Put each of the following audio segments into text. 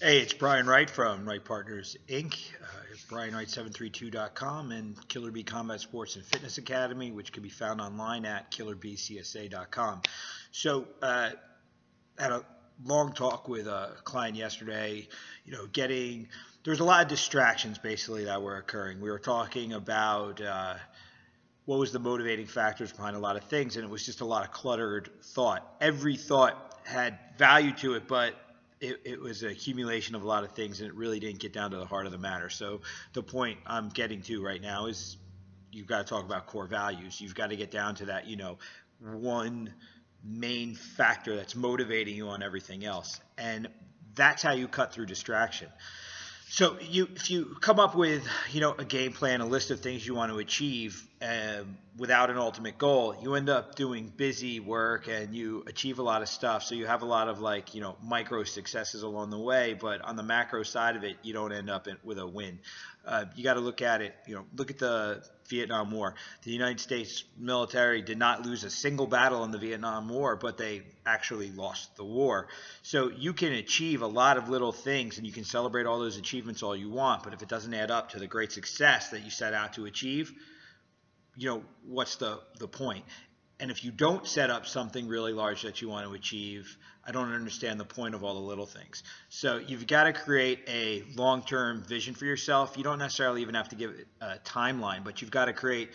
Hey, it's Brian Wright from Wright Partners Inc. BrianWright732.com and Killer Bee Combat Sports and Fitness Academy, which can be found online at killerbcsa.com. Had a long talk with a client yesterday. There's a lot of distractions basically that were occurring. We were talking about what was the motivating factors behind a lot of things, and it was just a lot of cluttered thought. Every thought had value to it, but it was an accumulation of a lot of things, and it really didn't get down to the heart of the matter. So the point I'm getting to right now is you've got to talk about core values. You've got to get down to that, one main factor that's motivating you on everything else. And that's how you cut through distraction. So if you come up with, a game plan, a list of things you want to achieve without an ultimate goal, you end up doing busy work and you achieve a lot of stuff. So you have a lot of micro successes along the way, but on the macro side of it, you don't end up with a win. You got to look at it, look at the Vietnam War. The United States military did not lose a single battle in the Vietnam War, but they actually lost the war. So you can achieve a lot of little things and you can celebrate all those achievements all you want, but if it doesn't add up to the great success that you set out to achieve, what's the point? And if you don't set up something really large that you want to achieve, I don't understand the point of all the little things. So you've got to create a long-term vision for yourself. You don't necessarily even have to give it a timeline, but you've got to create,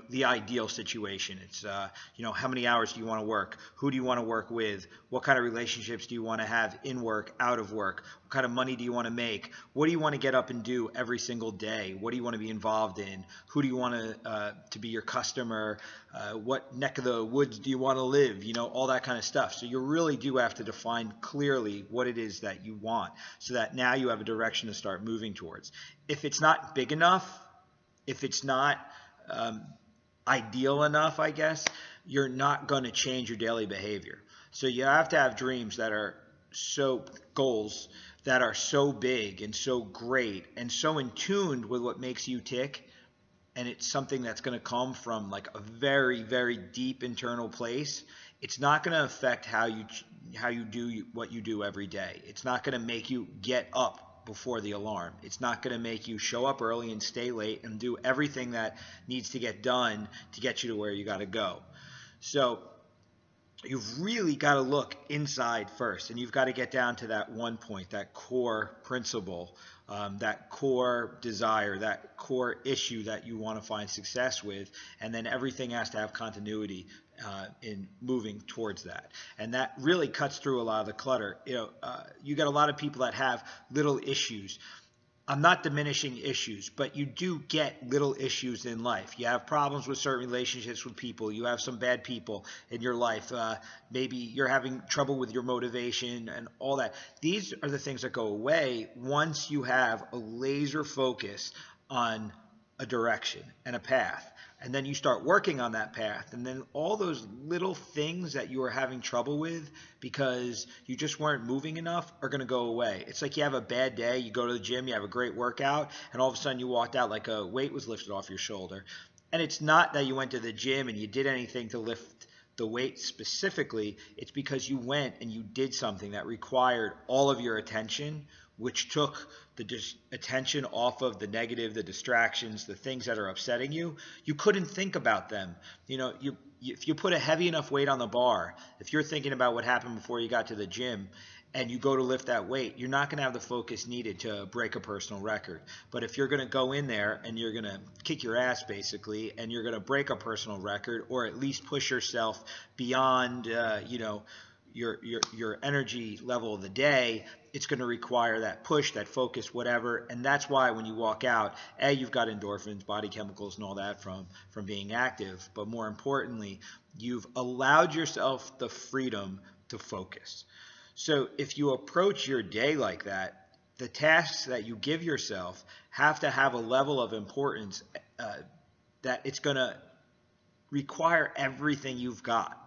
the ideal situation. It's, how many hours do you want to work? Who do you want to work with? What kind of relationships do you want to have in work, out of work? What kind of money do you want to make? What do you want to get up and do every single day? What do you want to be involved in? Who do you want to be your customer? What neck of the woods do you want to live? All that kind of stuff. So you really do have to define clearly what it is that you want so that now you have a direction to start moving towards. If it's not big enough, if it's not ideal enough, I guess, you're not going to change your daily behavior. So you have to have dreams that are goals that are so big and so great and so in tune with what makes you tick. And it's something that's going to come from like a very, very deep internal place. It's not going to affect how you do what you do every day. It's not going to make you get up before the alarm. It's not going to make you show up early and stay late and do everything that needs to get done to get you to where you got to go. So you've really got to look inside first, and you've got to get down to that one point, that core principle, that core desire, that core issue that you want to find success with, and then everything has to have continuity in moving towards that. And that really cuts through a lot of the clutter. You got a lot of people that have little issues. I'm not diminishing issues, but you do get little issues in life. You have problems with certain relationships with people. You have some bad people in your life. Maybe you're having trouble with your motivation and all that. These are the things that go away once you have a laser focus on a direction and a path. And then you start working on that path. And then all those little things that you were having trouble with because you just weren't moving enough are going to go away. It's like you have a bad day. You go to the gym, you have a great workout, and all of a sudden you walked out like a weight was lifted off your shoulder. And it's not that you went to the gym and you did anything to lift the weight specifically. It's because you went and you did something that required all of your attention, which took the attention off of the negative, the distractions, the things that are upsetting you. You couldn't think about them. If you put a heavy enough weight on the bar, if you're thinking about what happened before you got to the gym and you go to lift that weight, you're not going to have the focus needed to break a personal record. But if you're going to go in there and you're going to kick your ass basically, and you're going to break a personal record or at least push yourself beyond, your energy level of the day, it's going to require that push, that focus, whatever. And that's why when you walk out, you've got endorphins, body chemicals, and all that from being active. But more importantly, you've allowed yourself the freedom to focus. So if you approach your day like that, the tasks that you give yourself have to have a level of importance that it's going to require everything you've got.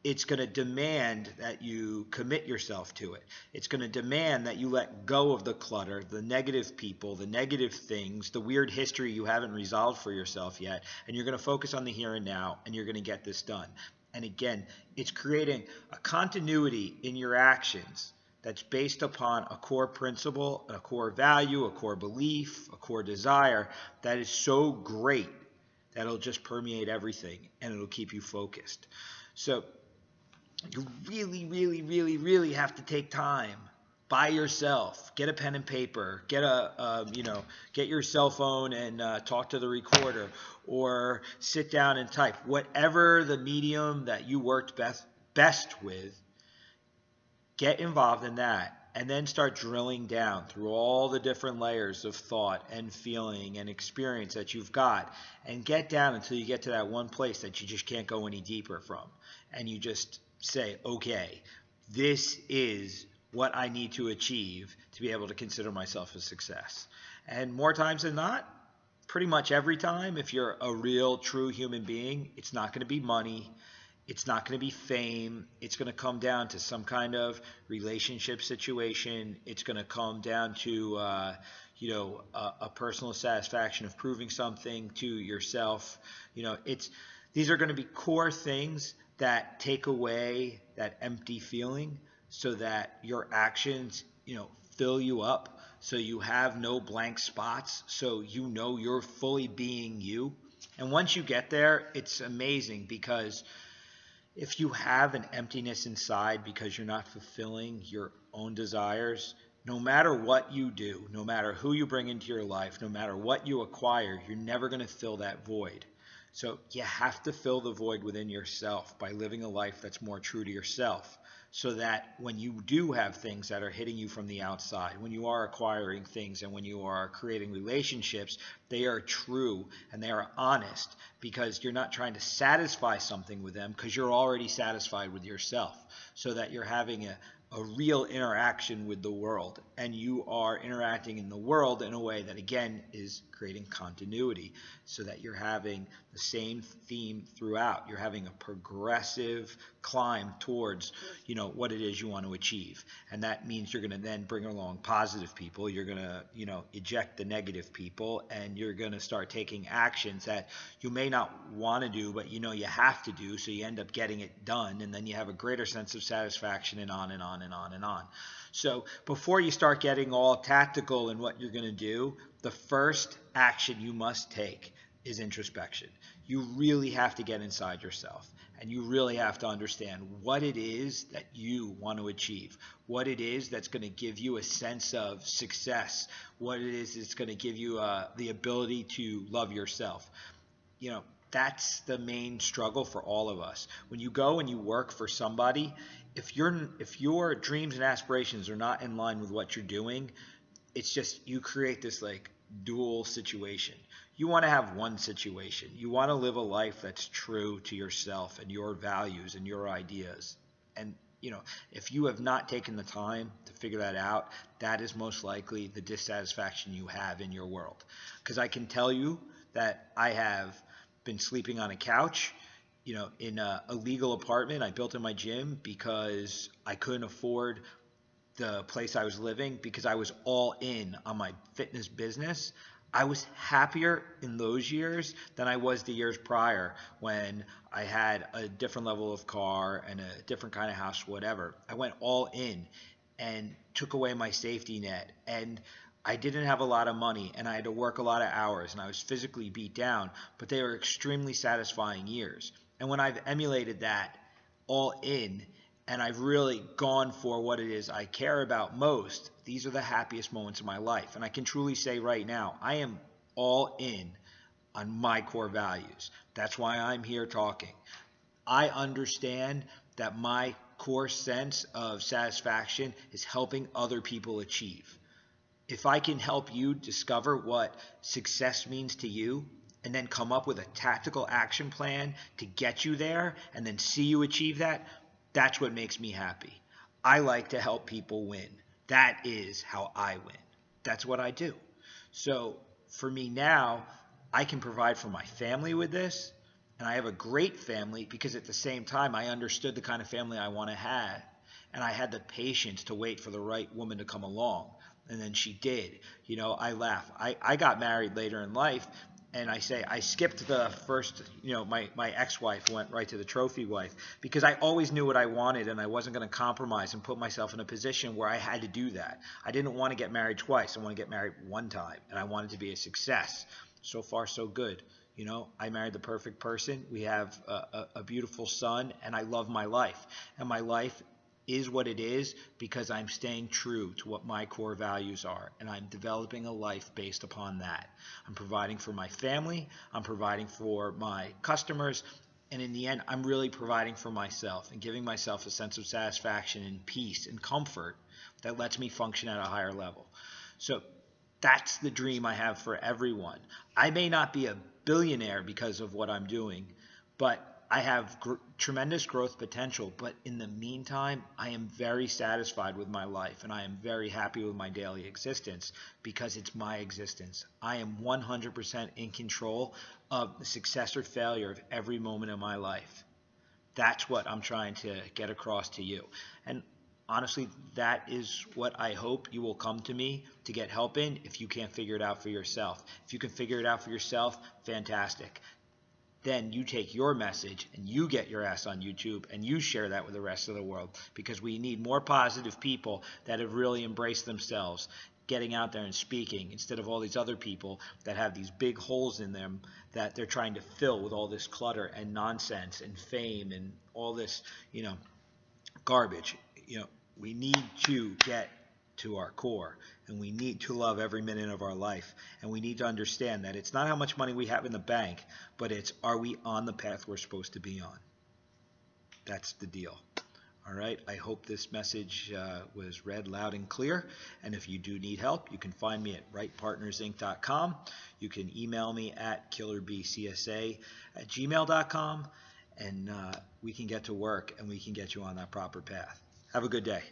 It's going to demand that you commit yourself to it. It's going to demand that you let go of the clutter, the negative people, the negative things, the weird history you haven't resolved for yourself yet, and you're going to focus on the here and now, and you're going to get this done. And again, it's creating a continuity in your actions that's based upon a core principle, a core value, a core belief, a core desire that is so great that it'll just permeate everything and it'll keep you focused. So you really, really, really, really have to take time by yourself. Get a pen and paper. Get your cell phone and talk to the recorder, or sit down and type. Whatever the medium that you worked best with, get involved in that. And then start drilling down through all the different layers of thought and feeling and experience that you've got, and get down until you get to that one place that you just can't go any deeper from. And you just say, okay, this is what I need to achieve to be able to consider myself a success. And more times than not, pretty much every time, if you're a real, true human being, it's not going to be money. It's not going to be fame. It's going to come down to some kind of relationship situation. It's going to come down to, a personal satisfaction of proving something to yourself. These are going to be core things that take away that empty feeling, so that your actions, fill you up, so you have no blank spots, so you're fully being you. And once you get there, it's amazing, because if you have an emptiness inside because you're not fulfilling your own desires, no matter what you do, no matter who you bring into your life, no matter what you acquire, you're never going to fill that void. So you have to fill the void within yourself by living a life that's more true to yourself, so that when you do have things that are hitting you from the outside, when you are acquiring things and when you are creating relationships, they are true and they are honest, because you're not trying to satisfy something with them, because you're already satisfied with yourself, so that you're having a real interaction with the world, and you are interacting in the world in a way that, again, is creating continuity, so that you're having the same theme throughout. You're having a progressive climb towards, what it is you want to achieve. And that means you're going to then bring along positive people. You're going to, eject the negative people, and you're going to start taking actions that you may not want to do, but you have to do, so you end up getting it done, and then you have a greater sense of satisfaction, and on and on and on and on. So before you start getting all tactical in what you're going to do, the first action you must take is introspection. You really have to get inside yourself, and you really have to understand what it is that you want to achieve, what it is that's going to give you a sense of success, what it is that's going to give you the ability to love yourself. That's the main struggle for all of us. When you go and you work for somebody, if your dreams and aspirations are not in line with what you're doing, it's just, you create this dual situation. You want to have one situation. You want to live a life that's true to yourself and your values and your ideas. And if you have not taken the time to figure that out, that is most likely the dissatisfaction you have in your world. Because I can tell you that I have been sleeping on a couch, in a legal apartment I built in my gym, because I couldn't afford the place I was living, because I was all in on my fitness business. I was happier in those years than I was the years prior, when I had a different level of car and a different kind of house, whatever. I went all in and took away my safety net, and I didn't have a lot of money, and I had to work a lot of hours, and I was physically beat down, but they were extremely satisfying years. And when I've emulated that all in, and I've really gone for what it is I care about most, these are the happiest moments of my life. And I can truly say right now, I am all in on my core values. That's why I'm here talking. I understand that my core sense of satisfaction is helping other people achieve. If I can help you discover what success means to you, and then come up with a tactical action plan to get you there, and then see you achieve that, that's what makes me happy. I like to help people win. That is how I win. That's what I do. So for me now, I can provide for my family with this, and I have a great family, because at the same time I understood the kind of family I want to have, and I had the patience to wait for the right woman to come along. And then she did. I laugh. I got married later in life, and I say I skipped the first, my ex-wife went right to the trophy wife because I always knew what I wanted and I wasn't going to compromise and put myself in a position where I had to do that. I didn't want to get married twice. I want to get married one time, and I wanted to be a success. So far, so good. I married the perfect person. We have a beautiful son, and I love my life. And my life is what it is because I'm staying true to what my core values are, and I'm developing a life based upon that. I'm providing for my family, I'm providing for my customers, and in the end, I'm really providing for myself and giving myself a sense of satisfaction and peace and comfort that lets me function at a higher level. So that's the dream I have for everyone. I may not be a billionaire because of what I'm doing, but I have tremendous growth potential. But in the meantime, I am very satisfied with my life, and I am very happy with my daily existence because it's my existence. I am 100% in control of the success or failure of every moment of my life. That's what I'm trying to get across to you. And honestly, that is what I hope you will come to me to get help in if you can't figure it out for yourself. If you can figure it out for yourself, fantastic. Then you take your message and you get your ass on YouTube and you share that with the rest of the world, because we need more positive people that have really embraced themselves, getting out there and speaking, instead of all these other people that have these big holes in them that they're trying to fill with all this clutter and nonsense and fame and all this, garbage. We need to get to our core, and we need to love every minute of our life, and we need to understand that it's not how much money we have in the bank, but it's, are we on the path we're supposed to be on? That's the deal. All right, I hope this message was read loud and clear, and if you do need help, you can find me at wrightpartnersinc.com. You can email me at killerbcsa@gmail.com, and we can get to work and we can get you on that proper path. Have a good day.